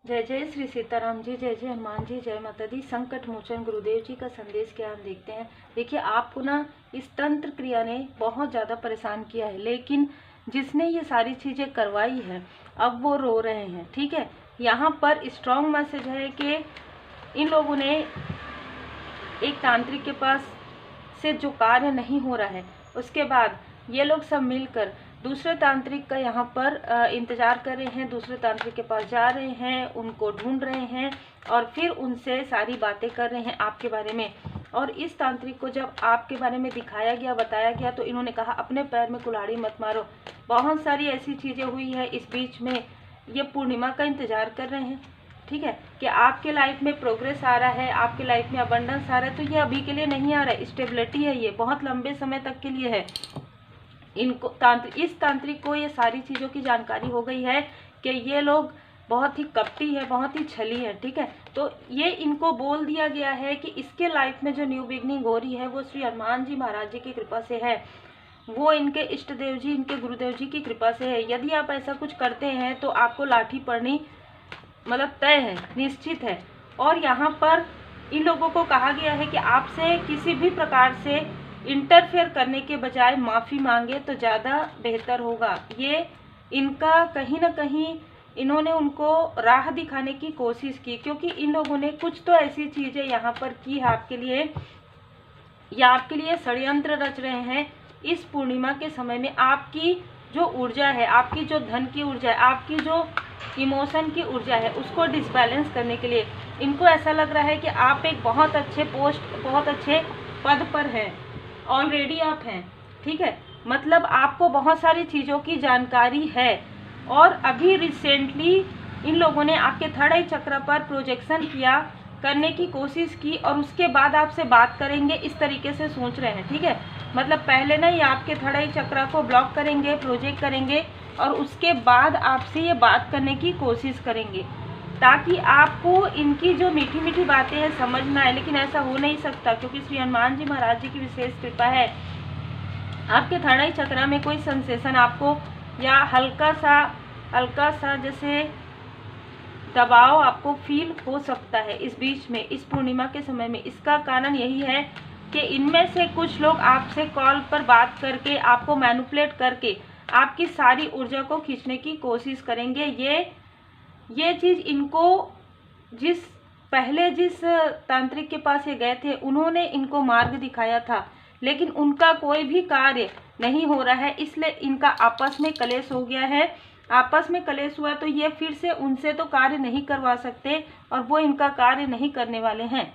जय जय श्री सीताराम जी, जय जय हनुमान जी, जय माता दी। संकट मोचन गुरुदेव जी का संदेश क्या हम देखते हैं। देखिए, आपको ना इस तंत्र क्रिया ने बहुत ज़्यादा परेशान किया है, लेकिन जिसने ये सारी चीज़ें करवाई है अब वो रो रहे हैं। ठीक है, यहाँ पर स्ट्रॉन्ग मैसेज है कि इन लोगों ने एक तांत्रिक के पास से जो कार्य नहीं हो रहा है, उसके बाद ये लोग सब मिलकर दूसरे तांत्रिक का यहाँ पर इंतजार कर रहे हैं, दूसरे तांत्रिक के पास जा रहे हैं, उनको ढूंढ रहे हैं और फिर उनसे सारी बातें कर रहे हैं आपके बारे में। और इस तांत्रिक को जब आपके बारे में दिखाया गया, बताया गया, तो इन्होंने कहा अपने पैर में कुल्हाड़ी मत मारो। बहुत सारी ऐसी चीज़ें हुई है इस बीच में, ये पूर्णिमा का इंतजार कर रहे हैं। ठीक है, कि आपके लाइफ में प्रोग्रेस आ रहा है, आपके लाइफ में अबंडेंस आ रहा है, तो ये अभी के लिए नहीं आ रहा है, स्टेबिलिटी है, ये बहुत लंबे समय तक के लिए है। इनको इस तांत्रिक को ये सारी चीज़ों की जानकारी हो गई है कि ये लोग बहुत ही कपटी है, बहुत ही छली है। ठीक है, तो ये इनको बोल दिया गया है कि इसके लाइफ में जो न्यू बिगनिंग हो रही है वो श्री हनुमान जी महाराज जी की कृपा से है, वो इनके इष्ट देव जी, इनके गुरुदेव जी की कृपा से है। यदि आप ऐसा कुछ करते हैं तो आपको लाठी पड़नी मतलब तय है, निश्चित है। और यहाँ पर इन लोगों को कहा गया है कि आपसे किसी भी प्रकार से इंटरफेयर करने के बजाय माफ़ी मांगे तो ज़्यादा बेहतर होगा। ये इनका कहीं ना कहीं इन्होंने उनको राह दिखाने की कोशिश की, क्योंकि इन लोगों ने कुछ तो ऐसी चीज़ें यहाँ पर की है आपके लिए, या आपके लिए षड्यंत्र रच रहे हैं। इस पूर्णिमा के समय में आपकी जो ऊर्जा है, आपकी जो धन की ऊर्जा है, आपकी जो इमोशन की ऊर्जा है, उसको डिसबैलेंस करने के लिए इनको ऐसा लग रहा है कि आप एक बहुत अच्छे पोस्ट, बहुत अच्छे पद पर हैं, ऑलरेडी आप हैं। ठीक है, मतलब आपको बहुत सारी चीज़ों की जानकारी है और अभी रिसेंटली इन लोगों ने आपके थर्ड आई चक्र पर प्रोजेक्शन किया, करने की कोशिश की और उसके बाद आपसे बात करेंगे, इस तरीके से सोच रहे हैं। ठीक है, मतलब पहले ना ये आपके थर्ड आई चक्र को ब्लॉक करेंगे, प्रोजेक्ट करेंगे और उसके बाद आपसे ये बात करने की कोशिश करेंगे, ताकि आपको इनकी जो मीठी मीठी बातें हैं समझ ना आए। लेकिन ऐसा हो नहीं सकता, क्योंकि श्री हनुमान जी महाराज जी की विशेष कृपा है। आपके थर्ड आई चक्र में कोई सेंसेशन आपको या हल्का सा जैसे दबाव आपको फील हो सकता है इस बीच में, इस पूर्णिमा के समय में। इसका कारण यही है कि इनमें से कुछ लोग आपसे कॉल पर बात करके, आपको मैनिपुलेट करके आपकी सारी ऊर्जा को खींचने की कोशिश करेंगे। ये चीज़ इनको जिस तांत्रिक के पास ये गए थे, उन्होंने इनको मार्ग दिखाया था, लेकिन उनका कोई भी कार्य नहीं हो रहा है, इसलिए इनका आपस में कलेश हो गया है। आपस में कलेश हुआ तो ये फिर से उनसे तो कार्य नहीं करवा सकते और वो इनका कार्य नहीं करने वाले हैं।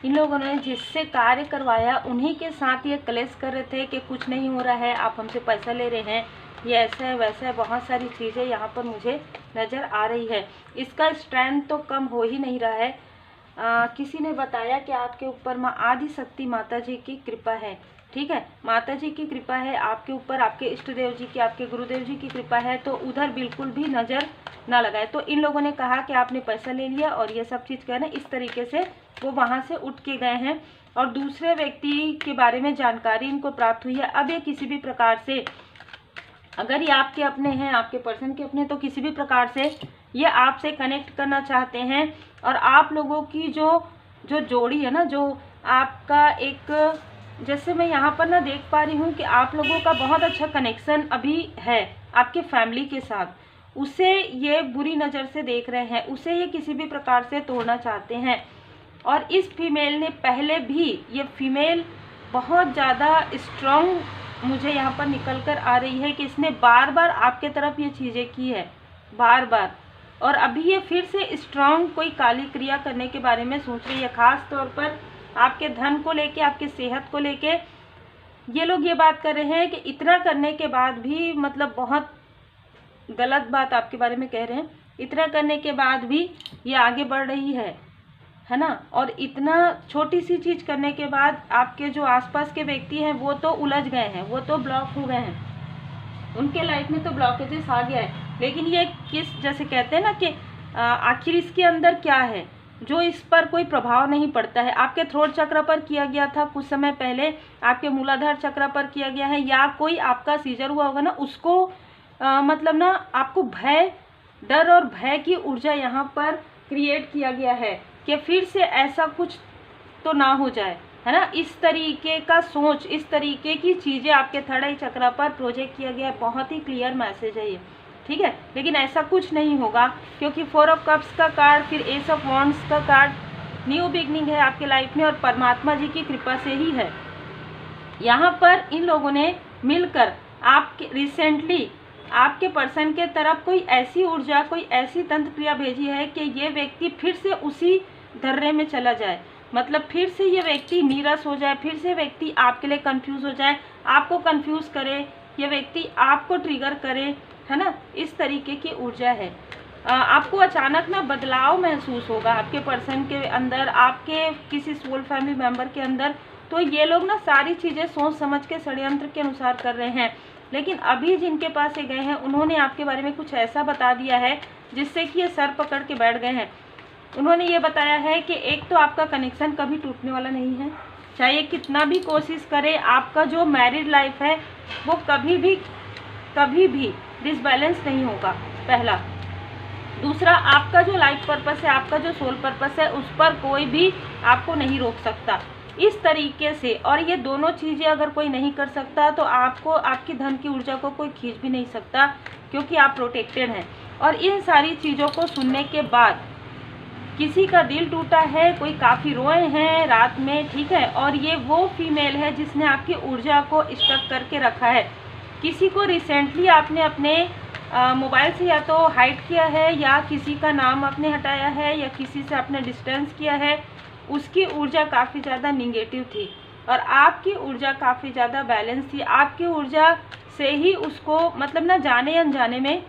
इन लोगों ने जिससे कार्य करवाया उन्हीं के साथ ये कलेश कर रहे थे कि कुछ नहीं हो रहा है, आप हमसे पैसा ले रहे हैं, ये ऐसा है वैसा है, बहुत सारी चीज़ें यहाँ पर मुझे नज़र आ रही है। इसका स्ट्रेंथ तो कम हो ही नहीं रहा है। किसी ने बताया कि आपके ऊपर माँ आदि शक्ति माता जी की कृपा है। ठीक है, माता जी की कृपा है आपके ऊपर, आपके इष्ट देव जी की, आपके गुरुदेव जी की कृपा है, तो उधर बिल्कुल भी नज़र ना लगाए। तो इन लोगों ने कहा कि आपने पैसा ले लिया और ये सब चीज़ कहना, इस तरीके से वो वहाँ से उठ के गए हैं और दूसरे व्यक्ति के बारे में जानकारी इनको प्राप्त हुई है। अब ये किसी भी प्रकार से, अगर ये आपके अपने हैं, आपके पर्सन के अपने, तो किसी भी प्रकार से ये आपसे कनेक्ट करना चाहते हैं और आप लोगों की जो जोड़ी है ना, जो आपका एक, जैसे मैं यहाँ पर ना देख पा रही हूँ कि आप लोगों का बहुत अच्छा कनेक्शन अभी है आपके फैमिली के साथ, उसे ये बुरी नज़र से देख रहे हैं, उसे ये किसी भी प्रकार से तोड़ना चाहते हैं। और इस फीमेल ने पहले भी, ये फीमेल बहुत ज़्यादा स्ट्रॉन्ग मुझे यहाँ पर निकल कर आ रही है कि इसने बार बार आपके तरफ ये चीज़ें की है, बार बार, और अभी ये फिर से स्ट्रॉन्ग कोई काली क्रिया करने के बारे में सोच रही है। ख़ास तौर पर आपके धन को लेके, आपके सेहत को लेके ये लोग ये बात कर रहे हैं कि इतना करने के बाद भी, मतलब बहुत गलत बात आपके बारे में कह रहे हैं, इतना करने के बाद भी ये आगे बढ़ रही है ना। और इतना छोटी सी चीज़ करने के बाद आपके जो आसपास के व्यक्ति हैं वो तो उलझ गए हैं, वो तो ब्लॉक हो गए हैं, उनके लाइफ में तो ब्लॉकेजेस आ गया है। लेकिन ये किस, जैसे कहते हैं ना कि आखिर इसके अंदर क्या है जो इस पर कोई प्रभाव नहीं पड़ता है। आपके थ्रोट चक्र पर किया गया था कुछ समय पहले, आपके मूलाधार चक्र पर किया गया है, या कोई आपका सीजर हुआ होगा ना, उसको मतलब ना आपको भय डर और भय की ऊर्जा यहाँ पर क्रिएट किया गया है कि फिर से ऐसा कुछ तो ना हो जाए, है ना। इस तरीके का सोच, इस तरीके की चीज़ें आपके थर्ड आई चक्र पर प्रोजेक्ट किया गया है। बहुत ही क्लियर मैसेज है ये, ठीक है। लेकिन ऐसा कुछ नहीं होगा, क्योंकि 4 ऑफ कप्स का कार्ड, फिर एस ऑफ वॉन्ड्स का कार्ड, न्यू बिगनिंग है आपके लाइफ में और परमात्मा जी की कृपा से ही है। यहाँ पर इन लोगों ने मिलकर आपके रिसेंटली आपके पर्सन के तरफ कोई ऐसी ऊर्जा, कोई ऐसी तंत्र क्रिया भेजी है कि ये व्यक्ति फिर से उसी धर्रे में चला जाए। मतलब फिर से ये व्यक्ति नीरस हो जाए, फिर से व्यक्ति आपके लिए कंफ्यूज हो जाए, आपको कंफ्यूज करे, ये व्यक्ति आपको ट्रिगर करे, है ना। इस तरीके की ऊर्जा है। आपको अचानक ना बदलाव महसूस होगा आपके पर्सन के अंदर, आपके किसी सोल फैमिली मेंबर के अंदर। तो ये लोग ना सारी चीज़ें सोच समझ के षड्यंत्र के अनुसार कर रहे हैं। लेकिन अभी जिनके पास ये गए हैं उन्होंने आपके बारे में कुछ ऐसा बता दिया है जिससे कि ये सर पकड़ के बैठ गए हैं। उन्होंने ये बताया है कि एक तो आपका कनेक्शन कभी टूटने वाला नहीं है, चाहे कितना भी कोशिश करे, आपका जो मैरिड लाइफ है वो कभी भी डिसबैलेंस नहीं होगा, पहला। दूसरा, आपका जो लाइफ पर्पस है, आपका जो सोल पर्पस है, उस पर कोई भी आपको नहीं रोक सकता इस तरीके से। और ये दोनों चीज़ें अगर कोई नहीं कर सकता तो आपको, आपकी धन की ऊर्जा को कोई खींच भी नहीं सकता, क्योंकि आप प्रोटेक्टेड हैं। और इन सारी चीज़ों को सुनने के बाद किसी का दिल टूटा है, कोई काफ़ी रोए हैं रात में, ठीक है। और ये वो फीमेल है जिसने आपकी ऊर्जा को स्टक करके रखा है। किसी को रिसेंटली आपने अपने मोबाइल से या तो हाइड किया है, या किसी का नाम आपने हटाया है, या किसी से आपने डिस्टेंस किया है। उसकी ऊर्जा काफ़ी ज़्यादा निगेटिव थी और आपकी ऊर्जा काफ़ी ज़्यादा बैलेंस थी। आपकी ऊर्जा से ही उसको, मतलब ना जाने अनजाने में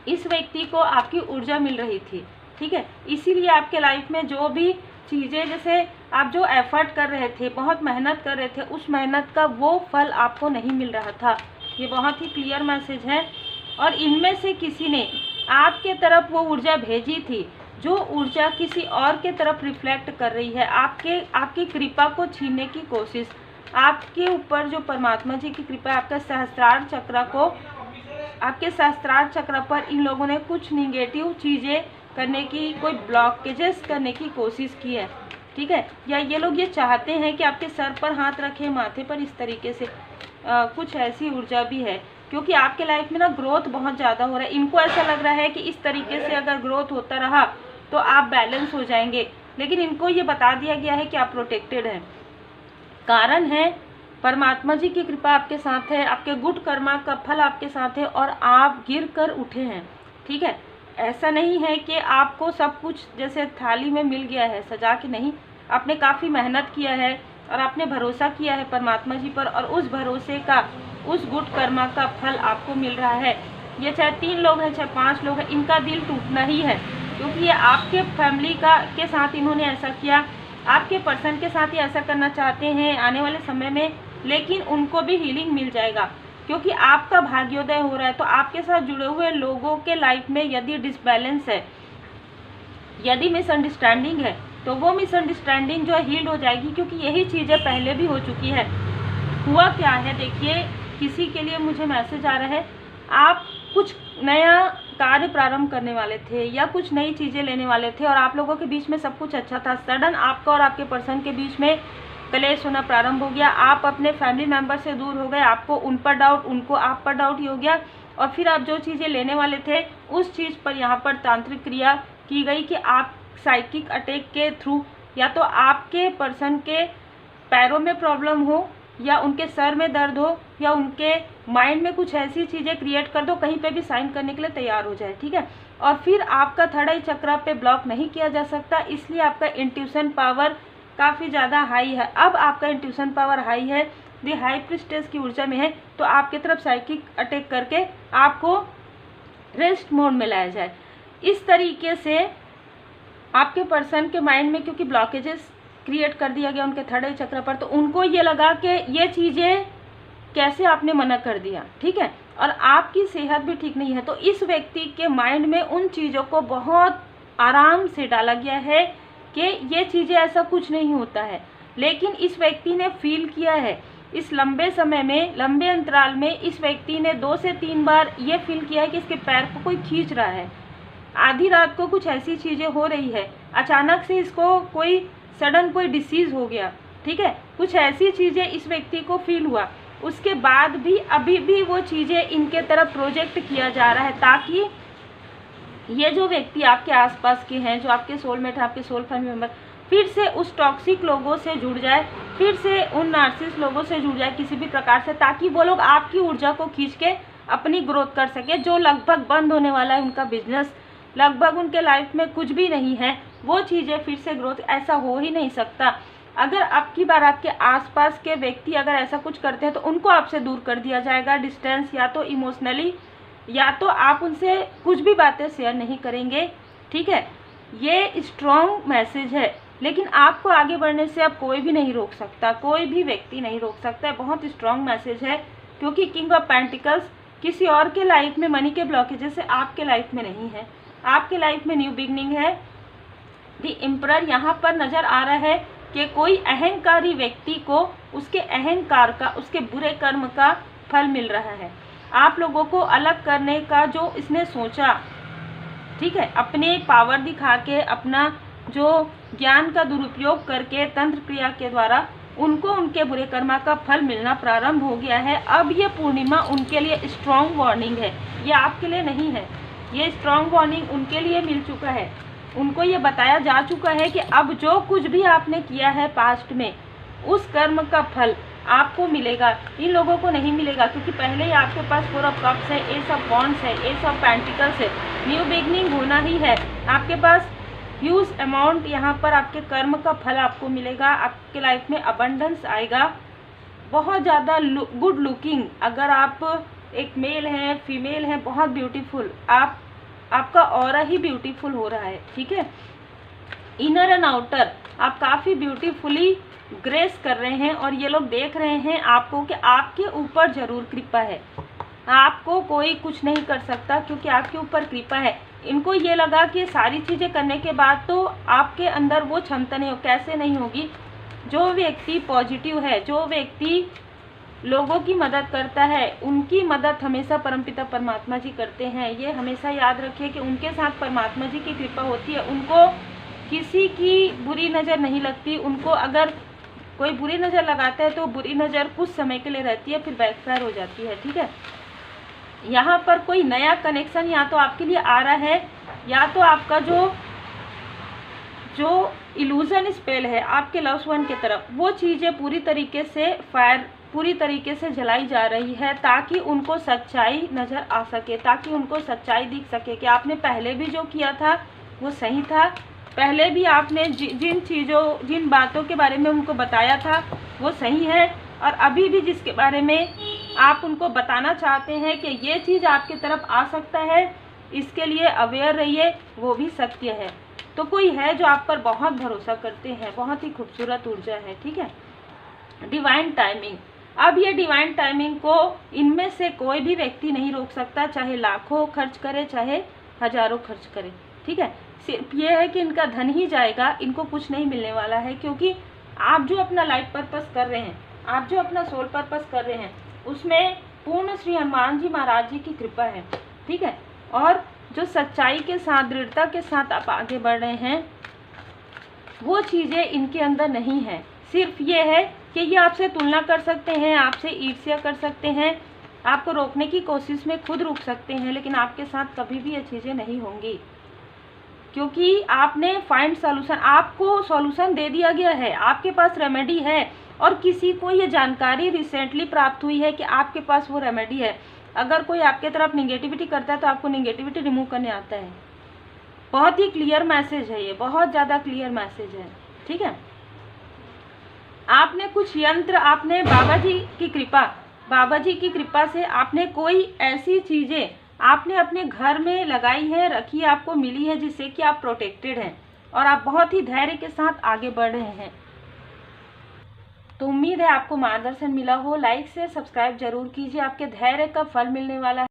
इस व्यक्ति को आपकी ऊर्जा मिल रही थी, ठीक है। इसीलिए आपके लाइफ में जो भी चीज़ें, जैसे आप जो एफर्ट कर रहे थे, बहुत मेहनत कर रहे थे, उस मेहनत का वो फल आपको नहीं मिल रहा था। ये बहुत ही क्लियर मैसेज है। और इनमें से किसी ने आपके तरफ वो ऊर्जा भेजी थी जो ऊर्जा किसी और के तरफ रिफ्लेक्ट कर रही है, आपकी कृपा को छीनने की कोशिश। आपके ऊपर जो परमात्मा जी की कृपा है, आपके सहस्त्रार चक्र को, आपके सहस्त्रार चक्र पर इन लोगों ने कुछ निगेटिव चीज़ें करने की, कोई ब्लॉकेजेस करने की कोशिश की है, ठीक है। या ये लोग ये चाहते हैं कि आपके सर पर हाथ रखें, माथे पर, इस तरीके से कुछ ऐसी ऊर्जा भी है। क्योंकि आपके लाइफ में ना ग्रोथ बहुत ज़्यादा हो रहा है। इनको ऐसा लग रहा है कि इस तरीके से अगर ग्रोथ होता रहा तो आप बैलेंस हो जाएंगे। लेकिन इनको ये बता दिया गया है कि आप प्रोटेक्टेड हैं। कारण है परमात्मा जी की कृपा आपके साथ है, आपके गुड कर्मा का फल आपके साथ है और आप गिर कर उठे हैं, ठीक है। ऐसा नहीं है कि आपको सब कुछ जैसे थाली में मिल गया है सजा के, नहीं। आपने काफ़ी मेहनत किया है और आपने भरोसा किया है परमात्मा जी पर, और उस भरोसे का, उस गुड कर्मा का फल आपको मिल रहा है। ये चाहे 3 लोग हैं, चाहे 5 लोग हैं, इनका दिल टूटना ही है, क्योंकि ये आपके फैमिली के साथ इन्होंने ऐसा किया, आपके पर्सन के साथ ही ऐसा करना चाहते हैं आने वाले समय में। लेकिन उनको भी हीलिंग मिल जाएगा, क्योंकि आपका भाग्योदय हो रहा है। तो आपके साथ जुड़े हुए लोगों के लाइफ में यदि डिसबैलेंस है, यदि मिसअंडरस्टैंडिंग है, तो वो मिसअंडरस्टैंडिंग जो है हील्ड हो जाएगी, क्योंकि यही चीज़ें पहले भी हो चुकी है। हुआ क्या है, देखिए, किसी के लिए मुझे मैसेज आ रहा है, आप कुछ नया कार्य प्रारंभ करने वाले थे या कुछ नई चीज़ें लेने वाले थे और आप लोगों के बीच में सब कुछ अच्छा था। सडन आपका और आपके पर्सन के बीच में क्लेश होना प्रारंभ हो गया। आप अपने फैमिली मेंबर से दूर हो गए, आपको उन पर डाउट, उनको आप पर डाउट ही हो गया। और फिर आप जो चीज़ें लेने वाले थे उस चीज़ पर यहाँ पर तांत्रिक क्रिया की गई कि आप साइकिक अटैक के थ्रू, या तो आपके पर्सन के पैरों में प्रॉब्लम हो, या उनके सर में दर्द हो, या उनके माइंड में कुछ ऐसी चीज़ें क्रिएट कर दो, कहीं पे भी साइन करने के लिए तैयार हो जाए, ठीक है। और फिर आपका थर्ड आई चक्र पे ब्लॉक नहीं किया जा सकता, इसलिए आपका इंट्यूशन पावर काफ़ी ज़्यादा हाई है। अब आपका इंट्यूशन पावर हाई है, द हाई प्रिस्टेस की ऊर्जा में है, तो आपकी तरफ साइकिक अटैक करके आपको रेस्ट मोड में लाया जाए। इस तरीके से आपके पर्सन के माइंड में क्योंकि ब्लॉकेजेस क्रिएट कर दिया गया उनके थर्ड आई चक्र पर, तो उनको ये लगा कि ये चीज़ें कैसे आपने मना कर दिया, ठीक है। और आपकी सेहत भी ठीक नहीं है, तो इस व्यक्ति के माइंड में उन चीज़ों को बहुत आराम से डाला गया है कि ये चीज़ें, ऐसा कुछ नहीं होता है। लेकिन इस व्यक्ति ने फील किया है इस लंबे समय में, लंबे अंतराल में इस व्यक्ति ने 2 से 3 बार ये फील किया है कि इसके पैर को कोई खींच रहा है। आधी रात को कुछ ऐसी चीज़ें हो रही है, अचानक से इसको कोई सडन कोई डिसीज़ हो गया, ठीक है, कुछ ऐसी चीज़ें इस व्यक्ति को फील हुआ। उसके बाद भी अभी भी वो चीज़ें इनके तरफ प्रोजेक्ट किया जा रहा है, ताकि ये जो व्यक्ति आपके आसपास के हैं, जो आपके सोलमेट हैं, आपके सोल फैमिली मेंबर, फिर से उस टॉक्सिक लोगों से जुड़ जाए, फिर से उन नार्सिसिस्ट लोगों से जुड़ जाए किसी भी प्रकार से, ताकि वो लोग आपकी ऊर्जा को खींच के अपनी ग्रोथ कर सके। जो लगभग बंद होने वाला है उनका बिजनेस, लगभग उनके लाइफ में कुछ भी नहीं है, वो चीज़ें फिर से ग्रोथ, ऐसा हो ही नहीं सकता। अगर आपकी बार आपके आसपास के व्यक्ति अगर ऐसा कुछ करते हैं तो उनको आपसे दूर कर दिया जाएगा, डिस्टेंस, या तो इमोशनली, या तो आप उनसे कुछ भी बातें शेयर नहीं करेंगे, ठीक है। ये स्ट्रॉन्ग मैसेज है, लेकिन आपको आगे बढ़ने से अब कोई भी नहीं रोक सकता, कोई भी व्यक्ति नहीं रोक सकता है। बहुत स्ट्रॉन्ग मैसेज है, क्योंकि किंग ऑफ पेंटिकल्स किसी और के लाइफ में मनी के ब्लॉकेजेस से आपके लाइफ में नहीं है, आपके लाइफ में न्यू बिगनिंग है। द एम्परर यहाँ पर नजर आ रहा है कि कोई अहंकारी व्यक्ति को उसके अहंकार का, उसके बुरे कर्म का फल मिल रहा है। आप लोगों को अलग करने का जो इसने सोचा, ठीक है, अपने पावर दिखा के, अपना जो ज्ञान का दुरुपयोग करके तंत्र क्रिया के द्वारा उनको उनके बुरे कर्मा का फल मिलना प्रारंभ हो गया है। अब ये पूर्णिमा उनके लिए स्ट्रॉन्ग वार्निंग है, ये आपके लिए नहीं है। ये स्ट्रॉन्ग वार्निंग उनके लिए मिल चुका है, उनको ये बताया जा चुका है कि अब जो कुछ भी आपने किया है पास्ट में, उस कर्म का फल आपको मिलेगा, इन लोगों को नहीं मिलेगा, क्योंकि पहले ही आपके पास 4 ऑफ कप्स है, एस ऑफ वॉन्ड्स है, एस ऑफ पेंटिकल्स है। न्यू बिगनिंग होना ही है, आपके पास ह्यूज अमाउंट यहाँ पर आपके कर्म का फल आपको मिलेगा। आपके लाइफ में अबंडेंस आएगा, बहुत ज़्यादा गुड लुकिंग, अगर आप एक मेल हैं, फीमेल हैं, बहुत ब्यूटीफुल, आपका ऑरा ही ब्यूटीफुल हो रहा है, ठीक है। इनर एंड आउटर आप काफ़ी ब्यूटीफुली ग्रेस कर रहे हैं, और ये लोग देख रहे हैं आपको कि आपके ऊपर जरूर कृपा है, आपको कोई कुछ नहीं कर सकता, क्योंकि आपके ऊपर कृपा है। इनको ये लगा कि सारी चीज़ें करने के बाद तो आपके अंदर वो क्षमता नहीं हो, कैसे नहीं होगी। जो व्यक्ति पॉजिटिव है, जो व्यक्ति लोगों की मदद करता है, उनकी मदद हमेशा परमपिता परमात्मा जी करते हैं। ये हमेशा याद रखिए कि उनके साथ परमात्मा जी की कृपा होती है, उनको किसी की बुरी नज़र नहीं लगती। उनको अगर कोई बुरी नज़र लगाता है तो बुरी नज़र कुछ समय के लिए रहती है, फिर बैकफायर हो जाती है, ठीक है। यहाँ पर कोई नया कनेक्शन या तो आपके लिए आ रहा है, या तो आपका जो इल्यूजन स्पेल है आपके लव्ड वन की तरफ, वो चीज़ें पूरी तरीके से जलाई जा रही है, ताकि उनको सच्चाई नज़र आ सके, ताकि उनको सच्चाई दिख सके कि आपने पहले भी जो किया था वो सही था, पहले भी आपने जिन बातों के बारे में उनको बताया था वो सही है, और अभी भी जिसके बारे में आप उनको बताना चाहते हैं कि ये चीज़ आपकी तरफ आ सकता है, इसके लिए अवेयर रहिए, वो भी सत्य है। तो कोई है जो आप पर बहुत भरोसा करते हैं, बहुत ही खूबसूरत ऊर्जा है, ठीक है। डिवाइन टाइमिंग, अब ये डिवाइन टाइमिंग को इनमें से कोई भी व्यक्ति नहीं रोक सकता, चाहे लाखों खर्च करे, चाहे हजारों खर्च करे, ठीक है। सिर्फ ये है कि इनका धन ही जाएगा, इनको कुछ नहीं मिलने वाला है, क्योंकि आप जो अपना लाइफ पर्पस कर रहे हैं, आप जो अपना सोल पर्पस कर रहे हैं, उसमें पूर्ण श्री हनुमान जी महाराज जी की कृपा है, ठीक है। और जो सच्चाई के साथ, दृढ़ता के साथ आप आगे बढ़ रहे हैं, वो चीज़ें इनके अंदर नहीं है। सिर्फ ये है कि ये आपसे तुलना कर सकते हैं, आपसे ईर्ष्या कर सकते हैं, आपको रोकने की कोशिश में खुद रुक सकते हैं, लेकिन आपके साथ कभी भी ये चीज़ें नहीं होंगी, क्योंकि आपने फाइंड सॉल्यूशन, आपको सॉल्यूशन दे दिया गया है, आपके पास रेमेडी है। और किसी को ये जानकारी रिसेंटली प्राप्त हुई है कि आपके पास वो रेमेडी है। अगर कोई आपके तरफ निगेटिविटी करता है तो आपको निगेटिविटी रिमूव करने आता है। बहुत ही क्लियर मैसेज है ये, बहुत ज़्यादा क्लियर मैसेज है, ठीक है। आपने कुछ यंत्र, आपने बाबा जी की कृपा से आपने कोई ऐसी चीज़ें आपने अपने घर में लगाई है, रखी है, आपको मिली है, जिससे कि आप प्रोटेक्टेड हैं और आप बहुत ही धैर्य के साथ आगे बढ़ रहे हैं। तो उम्मीद है आपको मार्गदर्शन मिला हो। लाइक से सब्सक्राइब जरूर कीजिए, आपके धैर्य का फल मिलने वाला है।